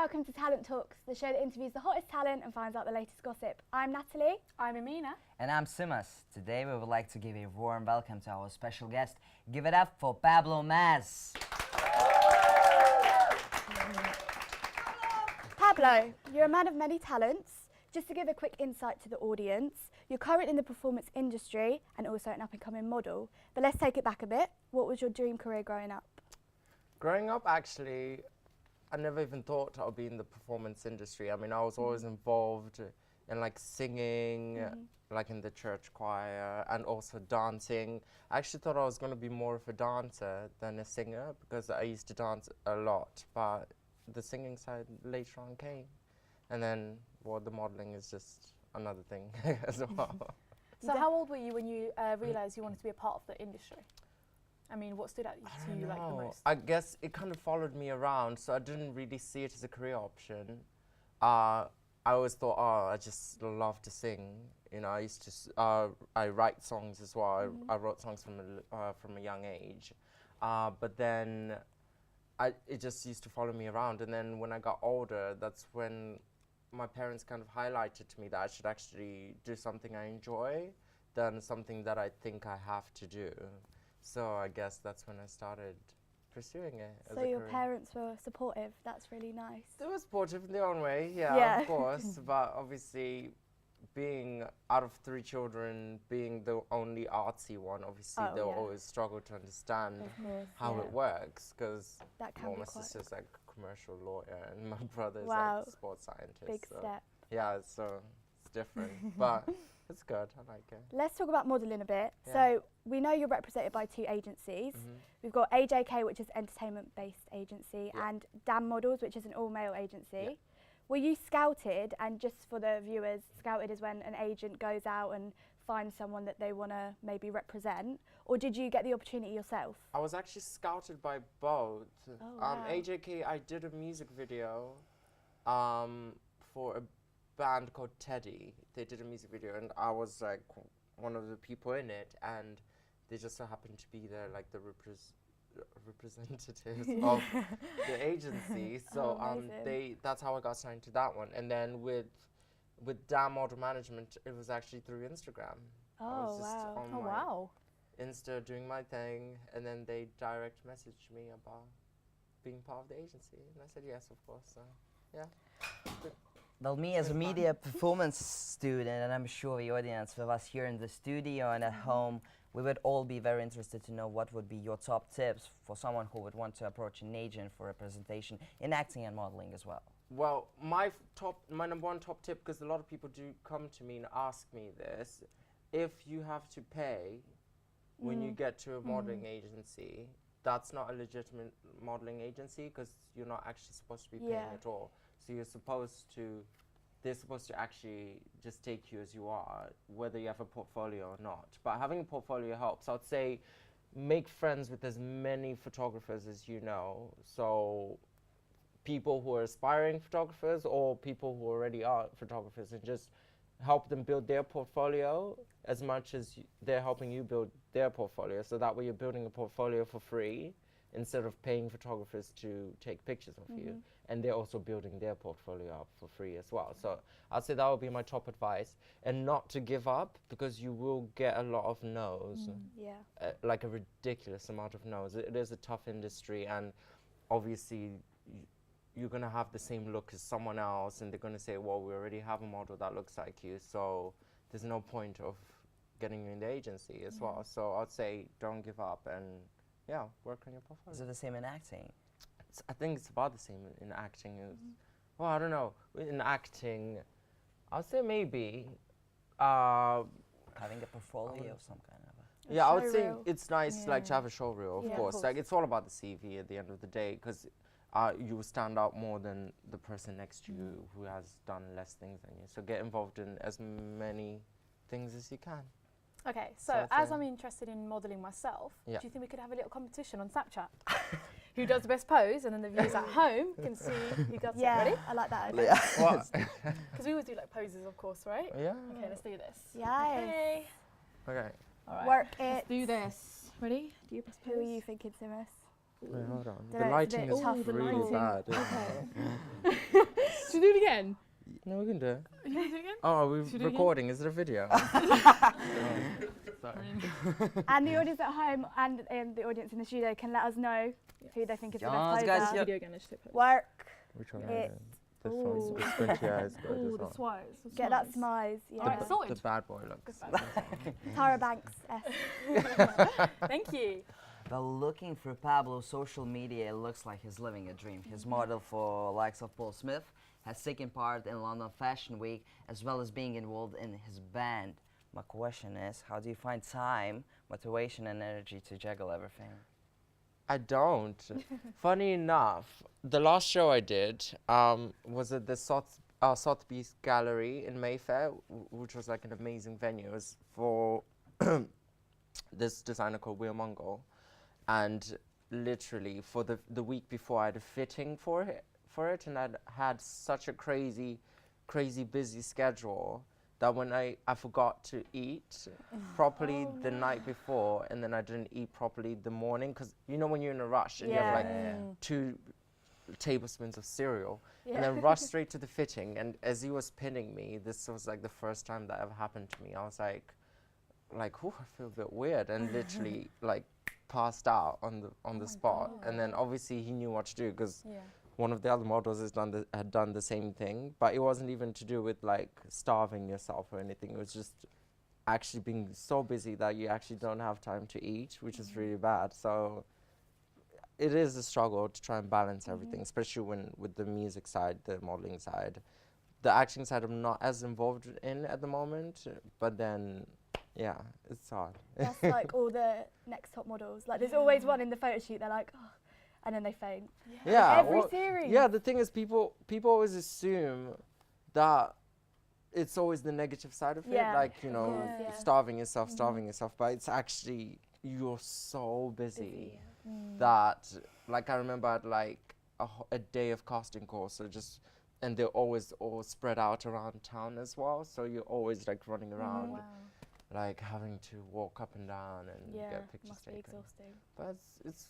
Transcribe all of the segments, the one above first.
welcome to Talent Talks, the show that interviews the hottest talent and finds out the latest gossip. I'm Natalie. I'm Amina. And I'm Simas. Today we would like to give a warm welcome to our special guest. Give it up for Pablo Maz. Pablo, you're a man of many talents. Just to give a quick insight to the audience, you're current in the performance industry and also an up-and-coming model. But let's take it back a bit. What was your dream career growing up? Growing up, actually, I never even thought I would be in the performance industry. I mean, I was always involved in like singing, like in the church choir, and also dancing. I actually thought I was going to be more of a dancer than a singer because I used to dance a lot, but the singing side later on came. And then, well, the modeling is just another thing as well. So how old were you when you realised you wanted to be a part of the industry? I mean, what stood out to you like the most? I guess it kind of followed me around, so I didn't really see it as a career option. I always thought, oh, I just love to sing. You know, I used to, I write songs as well. I wrote songs from a young age. But then it just used to follow me around. And then when I got older, that's when my parents kind of highlighted to me that I should actually do something I enjoy than something that I think I have to do. So I guess that's when I started pursuing it as a career. So your parents were supportive. That's really nice. They were supportive in their own way, yeah. Of course. But obviously, being out of 3 children, being the only artsy one, obviously they'll always struggle to understand how it works. Because my sister's like a commercial lawyer and my brother's like a sports scientist. Big step. Yeah, so it's different. But it's good, I like it. Let's talk about modelling a bit. Yeah. So we know you're represented by 2 agencies. We've got AJK, which is entertainment-based agency, and Damn Models, which is an all-male agency. Were you scouted, and just for the viewers, scouted is when an agent goes out and finds someone that they want to maybe represent, or did you get the opportunity yourself? I was actually scouted by both. Oh, wow. AJK, I did a music video for a band called Teddy. They did a music video and I was like one of the people in it, and they just so happened to be there like the representatives of the agency. So that's how I got signed to that one. And then with Damn Model Management, it was actually through Instagram. I was just on my Insta doing my thing, and then they direct messaged me about being part of the agency, and I said yes, of course. So yeah. Well, me as a media performance student, and I'm sure the audience with us here in the studio and at home, we would all be very interested to know what would be your top tips for someone who would want to approach an agent for representation in acting and modeling as well. Well, my number one top tip, because a lot of people do come to me and ask me this, if you have to pay when you get to a modeling agency, that's not a legitimate modeling agency because you're not actually supposed to be paying at all. So they're supposed to actually just take you as you are, whether you have a portfolio or not. But having a portfolio helps. I'd say make friends with as many photographers as you know. So people who are aspiring photographers or people who already are photographers, and just help them build their portfolio as much as they're helping you build their portfolio. So that way you're building a portfolio for free instead of paying photographers to take pictures of you. And they're also building their portfolio up for free as well. So I'd say that would be my top advice. And not to give up, because you will get a lot of no's. Like a ridiculous amount of no's. It is a tough industry, and obviously you're going to have the same look as someone else, and they're going to say, well, we already have a model that looks like you, so there's no point of getting you in the agency as well. So I'd say don't give up and work on your portfolio. Is it the same in acting? I think it's about the same in acting. Well, I don't know. In acting, I'd say maybe having a portfolio of some kind of I would say it's nice like to have a show reel, of course. Like it's all about the CV at the end of the day, because you will stand out more than the person next to you who has done less things than you. So get involved in as many things as you can. Okay, so as I'm interested in modelling myself, do you think we could have a little competition on Snapchat? Who does the best pose, and then the viewers at home can see who got it. Ready? I like that. Because we always do like poses, of course, right? Yeah. Okay, let's do this. Okay. All right. Work it. Let's do this. Ready? Do you press pose? Who are you thinking, Simas? Wait, hold on. The The lighting is tough. really bad. Okay. Should we do it again? No, we can do it. You want to do it again? Oh, are we Should we do it recording? Is it a video? Sorry. And the audience at home and the audience in the studio can let us know who they think is the Yes, best guys, poser. yeah. Video again, let's just hit Work. Which one? It- This Ooh. one. This 20 eyes good. Oh, This the one. swires. the Get that swires. smize. Yeah. Alright, The sorted. bad boy looks. Tara Banks. Thank you. Well, looking for Pablo's social media, it looks like he's living a dream. He's modeled for likes of Paul Smith, has taken part in London Fashion Week, as well as being involved in his band. My question is, how do you find time, motivation and energy to juggle everything? I don't. Funny enough, the last show I did was at the Sotheby's Gallery in Mayfair, which was like an amazing venue. It was for this designer called Will Mongol. And literally for the week before I had a fitting for it and I'd had such a crazy busy schedule that when I forgot to eat properly the night before, and then I didn't eat properly the morning, because you know when you're in a rush and you have like 2 tablespoons of cereal and then rush straight to the fitting, and as he was pinning me, this was like the first time that ever happened to me. I was like, oh, I feel a bit weird, and literally like passed out on the spot. And then obviously he knew what to do, because one of the other models had done the same thing, but it wasn't even to do with like starving yourself or anything. It was just actually being so busy that you actually don't have time to eat, which is really bad. So it is a struggle to try and balance everything, especially with the music side, the modeling side. The acting side I'm not as involved in at the moment, but then yeah, it's hard. That's like all the next top models. Like there's always one in the photo shoot, they're like, oh, and then they faint. Yeah, Every series. Yeah, the thing is, people always assume that it's always the negative side of it, like, you know, starving yourself, but it's actually, you're so busy that, like, I remember I had like a day of casting calls, so and they're always all spread out around town as well, so you're always like running around. Like having to walk up and down and get pictures must taken. be exhausting. But it's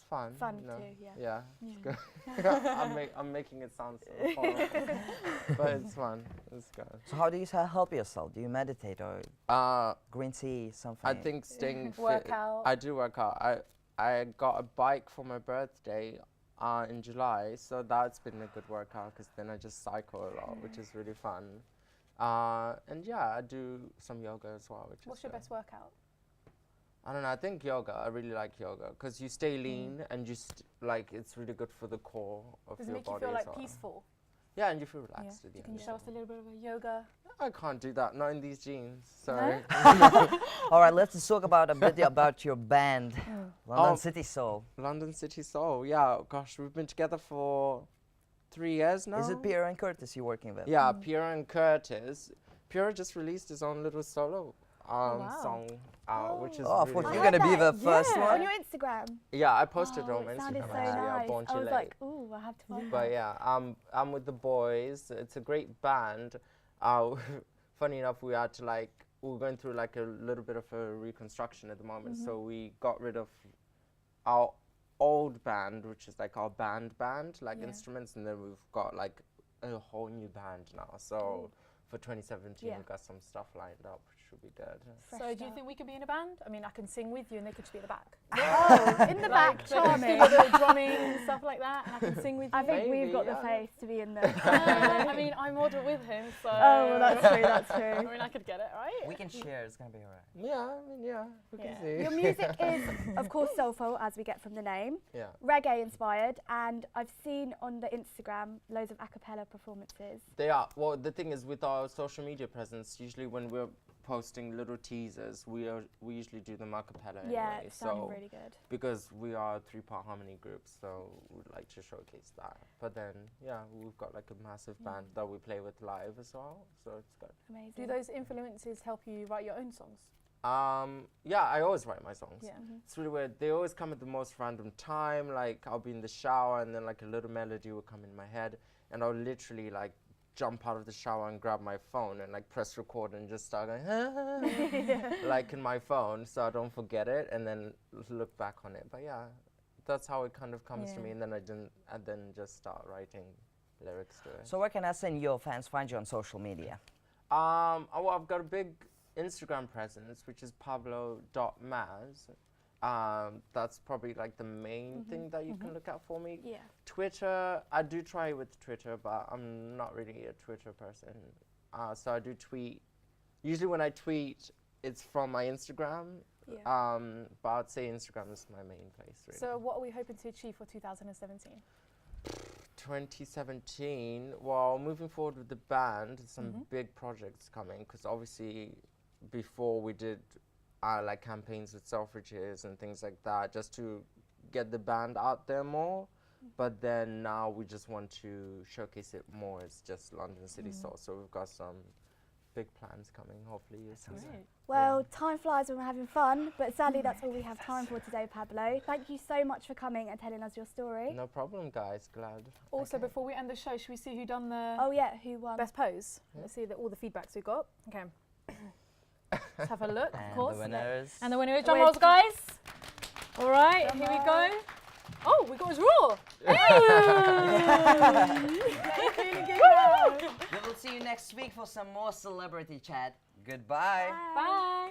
fun. Fun you know? too, Yeah. It's good. I'm making it sound so horrible, but it's fun. It's good. So how do you help yourself? Do you meditate or green tea, something? I think staying fit. Workout. I do work out. I got a bike for my birthday in July, so that's been a good workout, because then I just cycle a lot, which is really fun. And yeah, I do some yoga as well. What's your best workout? I don't know, I think yoga, I really like yoga, because you stay lean and just like, it's really good for the core of your body. Does it make you feel like peaceful? Yeah, and you feel relaxed at the Can end. you show us a little bit of a yoga? I can't do that, not in these jeans, sorry. All right, let's talk about a bit about your band, London City Soul. London City Soul, yeah, gosh, we've been together for 3 years now. Is it Pierre and Curtis you're working with? Yeah, Pierre and Curtis. Pierre just released his own little solo song, which is I really thought nice. you were going to be the first On one. your Instagram. Yeah, I posted it on It Instagram. sounded so actually, nice. Born I was Chile. like, ooh, I have to find But that. yeah, I'm with the boys. It's a great band. Funny enough, we were going through like a little bit of a reconstruction at the moment. So we got rid of our old band, which is like our band, like instruments, and then we've got like a whole new band now. So for 2017, we've got some stuff lined up, which should be good. So do you think we could be in a band? I mean, I can sing with you and they could just be at the back. Oh, in the back, charming. Like, the drumming and stuff like that, and I can sing with you. I think Maybe, we've got the yeah. face to be in there. I mean, I model with him, so... Oh, well, that's true, that's I true. mean, I could get it, right? We can share, it's going to be all right. Yeah, I mean, yeah, we can see. Your music is, of course, soulful, as we get from the name. Yeah. Reggae inspired, and I've seen on the Instagram loads of a cappella performances. They are. Well, the thing is, with our social media presence, usually when we're posting little teasers, we usually do them a cappella Yeah, anyway. it sounded So really good. because we are a 3-part harmony group, so we'd like to showcase that. But then, yeah, we've got like a massive band that we play with live as well, so it's good. Amazing. Do those influences help you write your own songs? Yeah, I always write my songs. Yeah. It's really weird. They always come at the most random time. Like I'll be in the shower and then like a little melody will come in my head, and I'll literally like jump out of the shower and grab my phone and like press record and just start going like in my phone, so I don't forget it and then look back on it. But yeah, that's how it kind of comes to me, and then just start writing lyrics to it. So where can us and your fans find you on social media? Well, I've got a big Instagram presence, which is pablo.maz. That's probably like the main thing that you can look at for me. Yeah. Twitter, I do try with Twitter, but I'm not really a Twitter person. So I do tweet. Usually when I tweet, it's from my Instagram. Yeah. But I'd say Instagram is my main place, really. So what are we hoping to achieve for 2017? 2017, well, moving forward with the band, some big projects coming, because obviously before we did like campaigns with Selfridges and things like that, just to get the band out there more. But then now we just want to showcase it more as just London City Soul. So we've got some big plans coming, hopefully. Well, time flies when we're having fun, but sadly that's all we have time for today, Pablo. Thank you so much for coming and telling us your story. No problem, guys. Glad. Also, before we end the show, should we see who done the who won? best pose? Let's see all the feedbacks we got. Okay. Let's have a look, of course. The winners. And the winner is drum rolls, guys. All right, here we go. Oh, we got his raw. We will see you next week for some more celebrity chat. Goodbye. Bye.